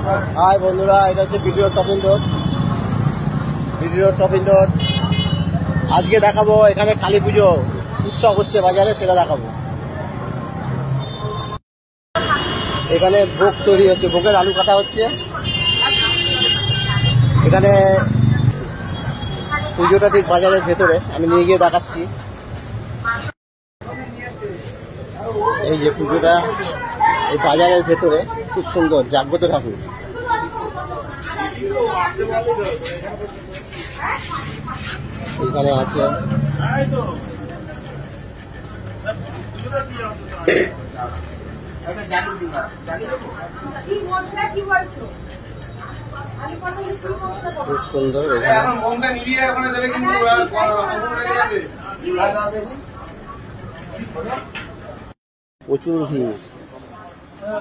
High বন্ধুরা, এটা হচ্ছে BD road top in road. BD road top in road আজকে দেখাবো। এখানে কালী পুজো উৎসব হচ্ছে বাজারে, সেটা দেখাবো। এখানে ভোগ তৈরি হচ্ছে, ভোগের আলু কাটা হচ্ছে। এখানে পুজোটা ঠিক বাজারের ভেতরে, আমি নিয়ে গিয়ে দেখাচ্ছি। এই যে পুজোটা এই বাজারের ভেতরে, খুব সুন্দর, জাগ্রত ঠাকুর। এখানে আছে খুব সুন্দর।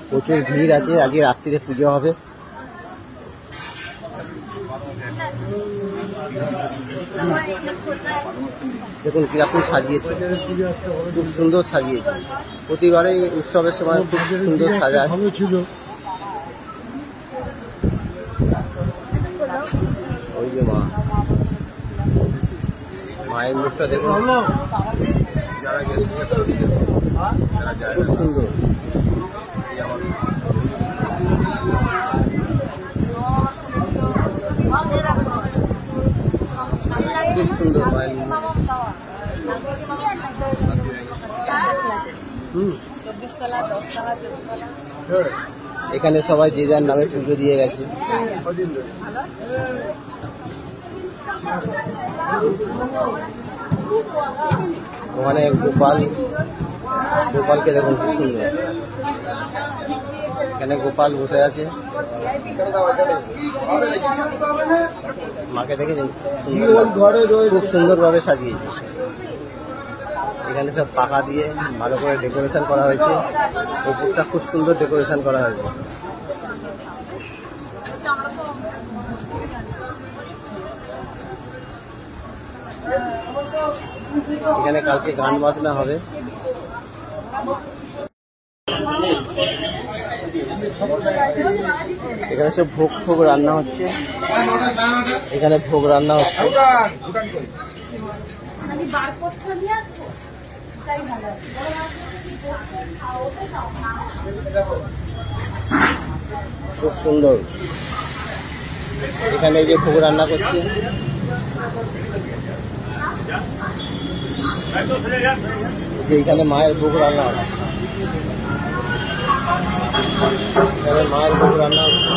প্রচুর ভিড় আছে। আজকে রাত্রিতে পুজো হবে। দেখুন কিরকম সাজিয়েছে, খুব সুন্দর সাজিয়েছে। প্রতিবারে উৎসবের সময় খুব সুন্দর সাজায়। ওই যে মায়ের মুখটা দেখুন, খুব সুন্দর। খুব সুন্দর মায়ের মুখ। এখানে সবাই যে যার নামে পুজো দিয়ে গেছে। ওখানে গোপালকে দেখুন খুব সুন্দর। এখানে গোপাল বসে আছে, মাকে দেখেছেন, খুব সুন্দরভাবে সাজিয়েছে। এখানে সব পাকা দিয়ে ভালো করে ডেকোরেশন করা হয়েছে। উপরটা খুব সুন্দর ডেকোরেশন করা হয়েছে। এখানে কালকে গান বাজনা হবে। এখানে সব ভোগ রান্না হচ্ছে। এখানে ভোগ রান্না হচ্ছে। খুব সুন্দর। এখানে এই যে ভোগ রান্না করছে। যে এখানে মায়ের ভোগ রান্না হচ্ছে। এখানে মায়ের ভোগ রান্না হচ্ছে।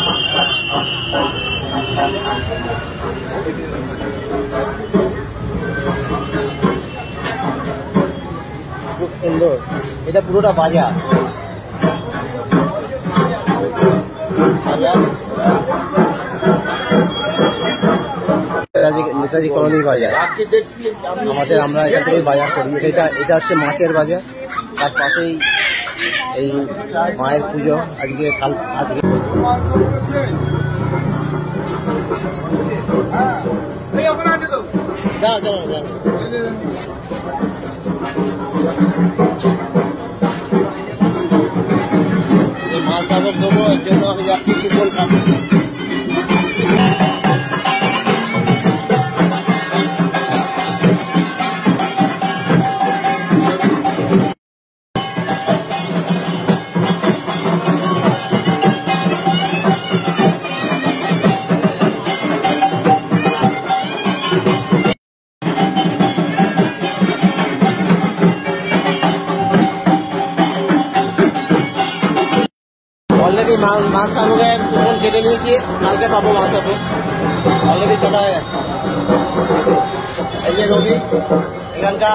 খুব সুন্দর। এটা পুরোটা বাজার। নেতাজি কলোনি বাজার আমরা এখান থেকে বাজার করি। এটা হচ্ছে মাছের বাজার। তার পাশেই এই মায়ের পুজো আজকে। এই মাছ সাবক দেবো, এর জন্য আমি যাচ্ছি ফুটবল কাটতে। অলরেডি মাছ সাবকের কুপন কেটে নিয়েছি, কালকে পাবো মাছ সাবক। অলরেডি কাটা হয়ে গেছে। এই যে রবি এখানকার